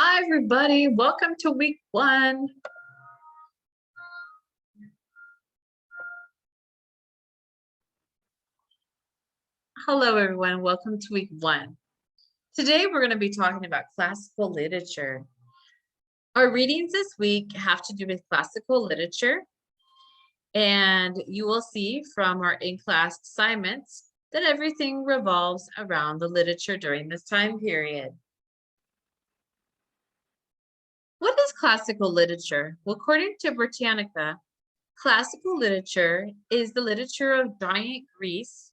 Hi, everybody. Welcome to week one. Hello, everyone. Welcome to week one. Today, we're going to be talking about classical literature. Our readings this week have to do with classical literature. And you will see from our in-class assignments that everything revolves around the literature during this time period. What is classical literature? Well, according to Britannica, classical literature is the literature of giant Greece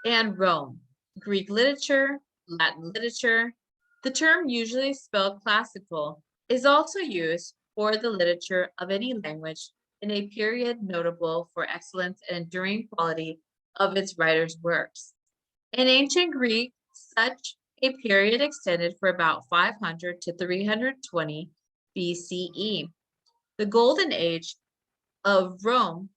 and Rome, Greek literature, Latin literature. The term, usually spelled classical, is also used for the literature of any language in a period notable for excellence and enduring quality of its writers' works. In ancient Greek, such a period extended for about 500 to 320 BCE. The Golden Age of Rome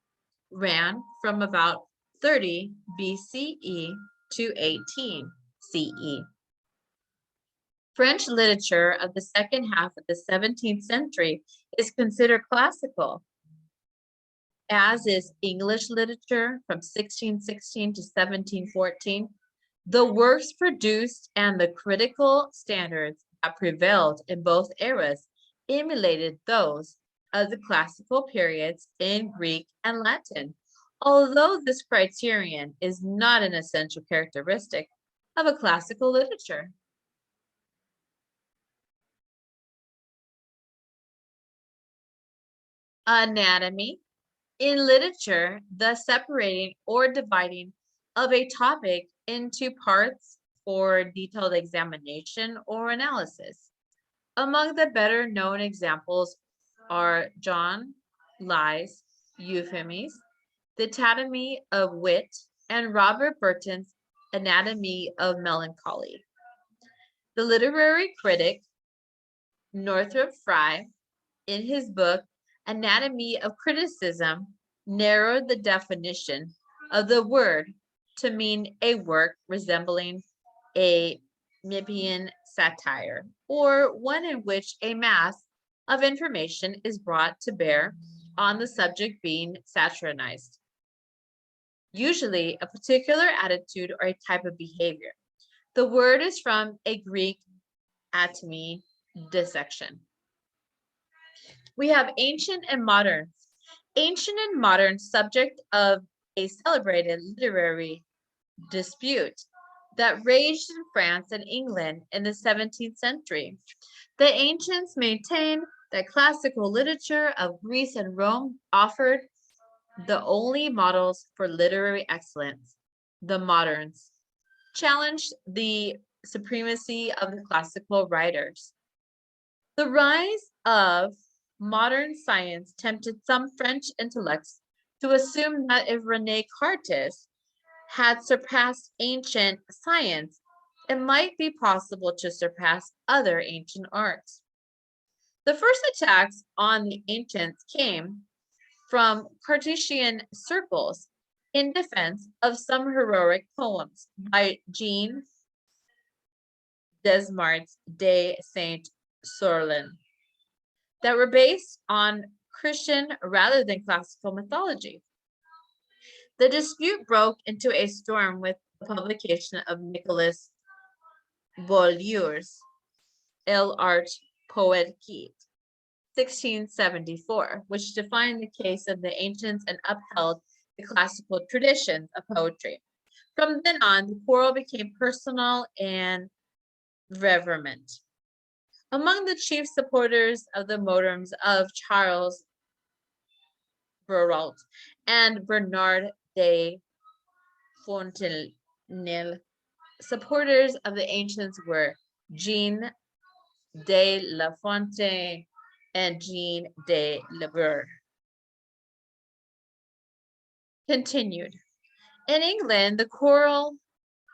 ran from about 30 BCE to 18 CE. French literature of the second half of the 17th century is considered classical, as is English literature from 1616 to 1714. The works produced and the critical standards that prevailed in both eras emulated those of the classical periods in Greek and Latin, although this criterion is not an essential characteristic of a classical literature. Anatomy. In literature, the separating or dividing of a topic into parts for detailed examination or analysis. Among the better known examples are John Lye's Euphemies, The Anatomy of Wit, and Robert Burton's Anatomy of Melancholy. The literary critic Northrop Frye, in his book Anatomy of Criticism, narrowed the definition of the word to mean a work resembling a Mippian satire, or one in which a mass of information is brought to bear on the subject being satirized. Usually a particular attitude or a type of behavior. The word is from a Greek atome, dissection. We have ancient and modern. Ancient and modern, subject of a celebrated literary dispute that raged in France and England in the 17th century. The ancients maintained that classical literature of Greece and Rome offered the only models for literary excellence. The moderns challenged the supremacy of the classical writers. The rise of modern science tempted some French intellects to assume that if René Descartes had surpassed ancient science, it might be possible to surpass other ancient arts. The first attacks on the ancients came from Cartesian circles in defense of some heroic poems by Jean Desmarets de Saint-Sorlin that were based on Christian rather than classical mythology. The dispute broke into a storm with the publication of Nicolas Boileau's L'Art Poétique, 1674, which defined the case of the ancients and upheld the classical traditions of poetry. From then on, the quarrel became personal and vehement. Among the chief supporters of the modems of Charles Perrault and Bernard de Fontenelle, supporters of the ancients were Jean de La Fontaine and Jean de Leber. Continued. In England, the quarrel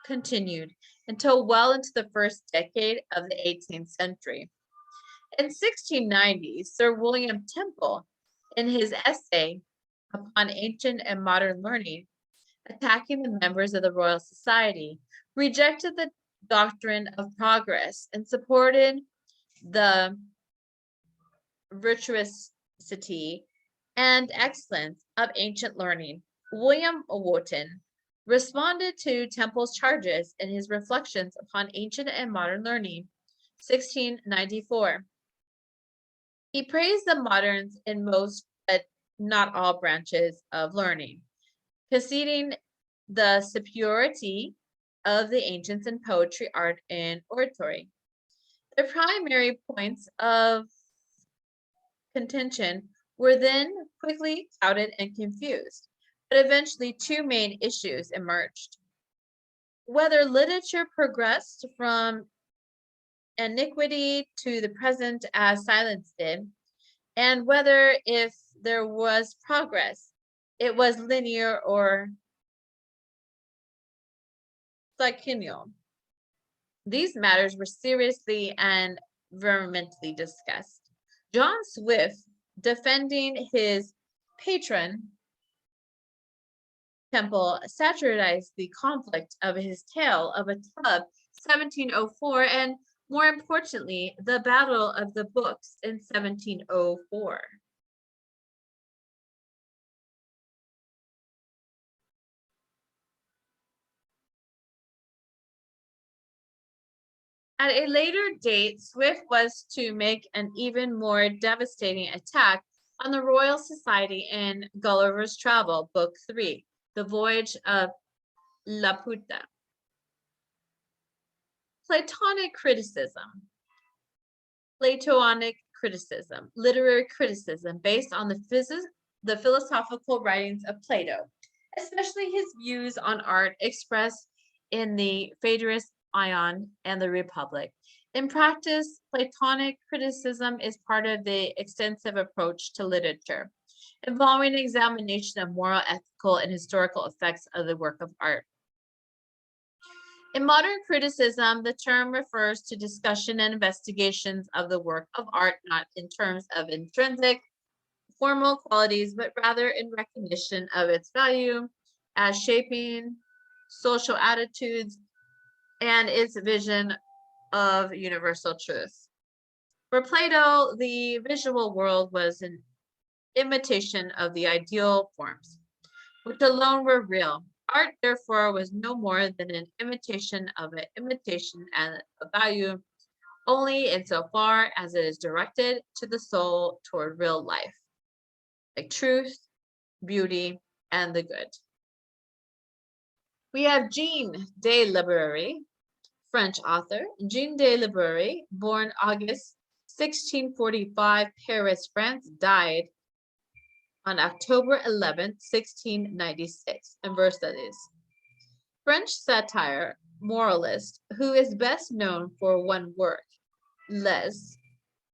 continued until well into the first decade of the 18th century. In 1690, Sir William Temple, in his essay upon ancient and modern learning, attacking the members of the Royal Society, rejected the doctrine of progress and supported the virtuosity and excellence of ancient learning. William Wotton responded to Temple's charges in his Reflections upon Ancient and Modern Learning, 1694. He praised the moderns in most, but not all branches of learning, conceding the superiority of the ancients in poetry, art, and oratory. The primary points of contention were then quickly clouded and confused, but eventually two main issues emerged. Whether literature progressed from antiquity to the present as silence did, and whether if there was progress, it was linear or cyclical. These matters were seriously and vehemently discussed. John Swift, defending his patron Temple, satirized the conflict of his Tale of a Tub, 1704, and more importantly, the Battle of the Books in 1704. At a later date, Swift was to make an even more devastating attack on the Royal Society in Gulliver's Travel, Book 3, The Voyage of Laputa. Platonic criticism. Platonic criticism, literary criticism based on the philosophical writings of Plato, especially his views on art expressed in the Phaedrus, Ion, and the Republic. In practice, Platonic criticism is part of the extensive approach to literature, involving examination of moral, ethical, and historical effects of the work of art. In modern criticism, the term refers to discussion and investigations of the work of art, not in terms of intrinsic, formal qualities, but rather in recognition of its value as shaping social attitudes and its vision of universal truth. For Plato, the visual world was an imitation of the ideal forms, which alone were real. Art, therefore, was no more than an imitation of an imitation and a value only insofar as it is directed to the soul toward real life, like truth, beauty, and the good. We have Jean de Librairie, French author. Jean de Librairie, born August 1645, Paris, France, died on October 11, 1696, in Versailles. French satire moralist who is best known for one work, Les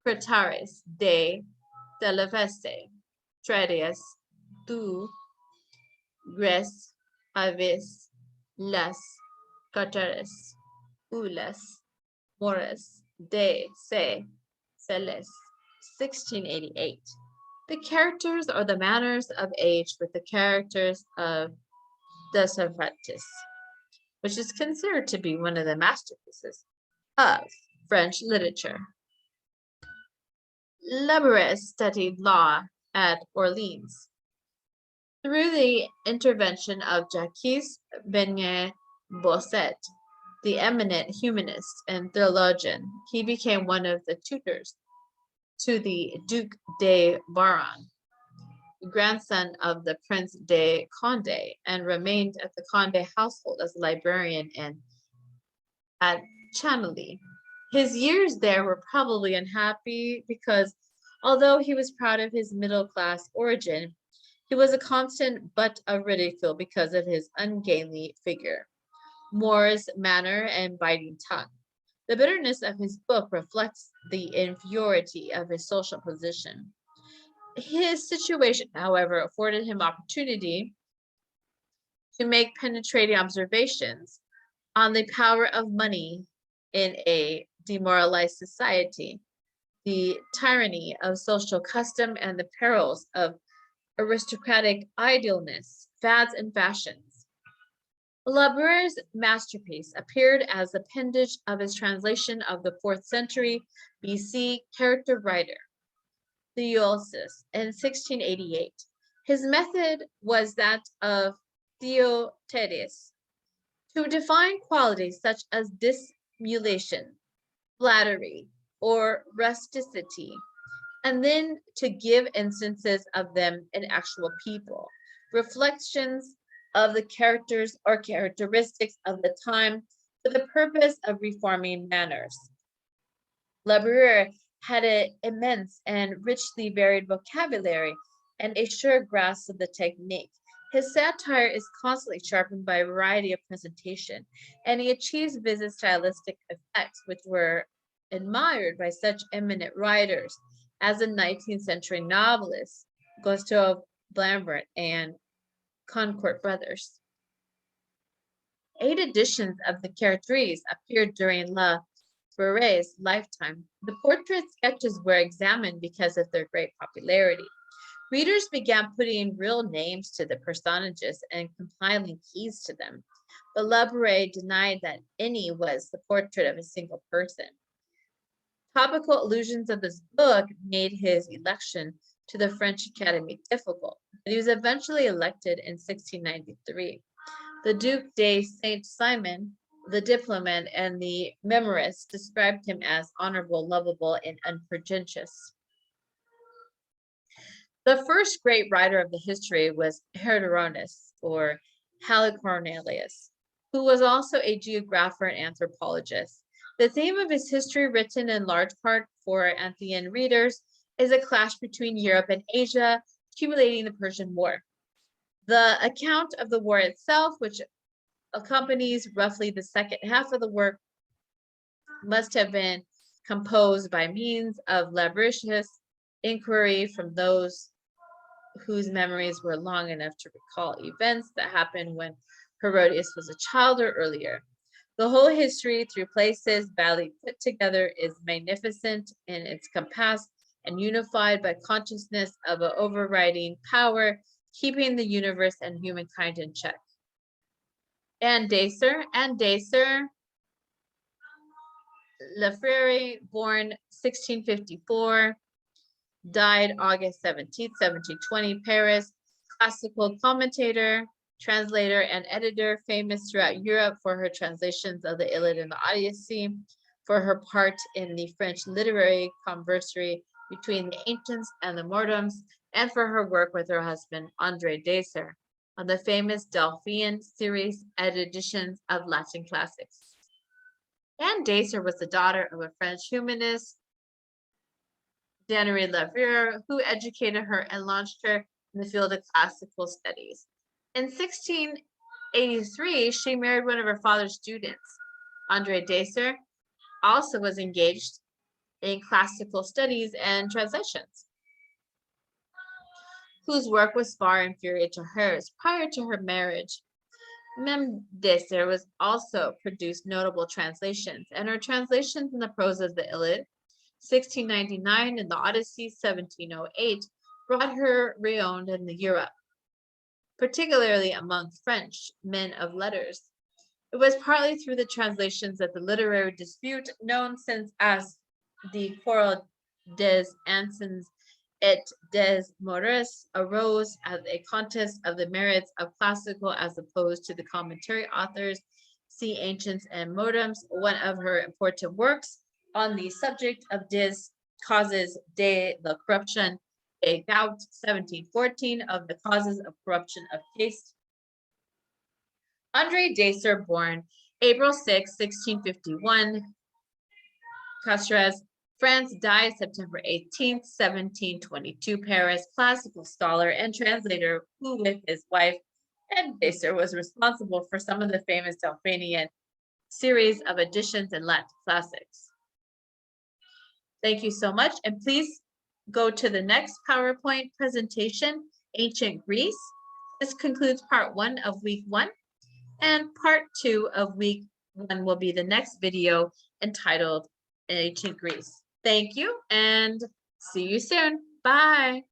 Cretares de Televeste, Tredias, tu, Gres, Avis, Les Cretares, Ules, Mores, de Se, Celes, 1688. The characters or the manners of age with the characters of the Cervantes, which is considered to be one of the masterpieces of French literature. Labarré studied law at Orleans. Through the intervention of Jacques Benet Bossuet, the eminent humanist and theologian, he became one of the tutors to the Duc de Baron, grandson of the Prince de Condé, and remained at the Condé household as a librarian at Chantilly. His years there were probably unhappy because, although he was proud of his middle-class origin, he was a constant butt of ridicule because of his ungainly figure, Moore's manner, and biting tongue. The bitterness of his book reflects the inferiority of his social position. His situation, however, afforded him opportunity to make penetrating observations on the power of money in a demoralized society, the tyranny of social custom, and the perils of aristocratic idleness, fads, and fashions. Labrère's masterpiece appeared as appendage of his translation of the 4th century BC character writer Theodosius in 1688. His method was that of Theotetus, to define qualities such as dissimulation, flattery, or rusticity, and then to give instances of them in actual people, reflections of the characters or characteristics of the time for the purpose of reforming manners. Labrère had an immense and richly varied vocabulary and a sure grasp of the technique. His satire is constantly sharpened by a variety of presentation, and he achieves vivid stylistic effects which were admired by such eminent writers as the 19th century novelists Gustave Lambert and Concord brothers. 8 editions of the Characteries appeared during Labrère's lifetime. The portrait sketches were examined because of their great popularity. Readers began putting real names to the personages and compiling keys to them, but Labrère denied that any was the portrait of a single person. Topical allusions of this book made his election to the French Academy difficult, but he was eventually elected in 1693. The Duc de Saint-Simon, the diplomat and the memorist, described him as honorable, lovable, and unpretentious. The first great writer of the history was Herodotus, or Halicarnassus, who was also a geographer and anthropologist. The theme of his history, written in large part for Athenian readers, is a clash between Europe and Asia, accumulating the Persian War. The account of the war itself, which accompanies roughly the second half of the work, must have been composed by means of laborious inquiry from those whose memories were long enough to recall events that happened when Herodotus was a child or earlier. The whole history, through places badly put together, is magnificent in its compass and unified by consciousness of an overriding power, keeping the universe and humankind in check. Anne Dacer, Lefebvre, born 1654, died August 17, 1720, Paris, classical commentator, translator, and editor, famous throughout Europe for her translations of the Iliad and the Odyssey, for her part in the French literary controversy between the ancients and the moderns, and for her work with her husband, André Dacer, on the famous Delphian series and editions of Latin classics. Anne Dacer was the daughter of a French humanist, Henri Lefebvre, who educated her and launched her in the field of classical studies. In 1683, she married one of her father's students. André Dacer also was engaged in classical studies and translations, whose work was far inferior to hers. Prior to her marriage, Mem Dacer was also produced notable translations, and her translations in the prose of the Iliad, 1699, and the Odyssey, 1708, brought her renown in Europe, particularly among French men of letters. It was partly through the translations that the literary dispute, known since as the Quarrel des Anciens et des Modernes, arose as a contest of the merits of classical as opposed to the commentary authors. See Ancients and Moderns, one of her important works on the subject of des causes de la corruption et gout, 1714, of the causes of corruption of taste. André Dacer, born April 6, 1651, Castres, France, died September 18, 1722, Paris, classical scholar and translator who, with his wife, Anne Dacer, was responsible for some of the famous Delphinian series of editions in Latin classics. Thank you so much, and please go to the next PowerPoint presentation, Ancient Greece. This concludes part 1 of week 1, and part 2 of week 1 will be the next video entitled Ancient Greece. Thank you, and see you soon. Bye.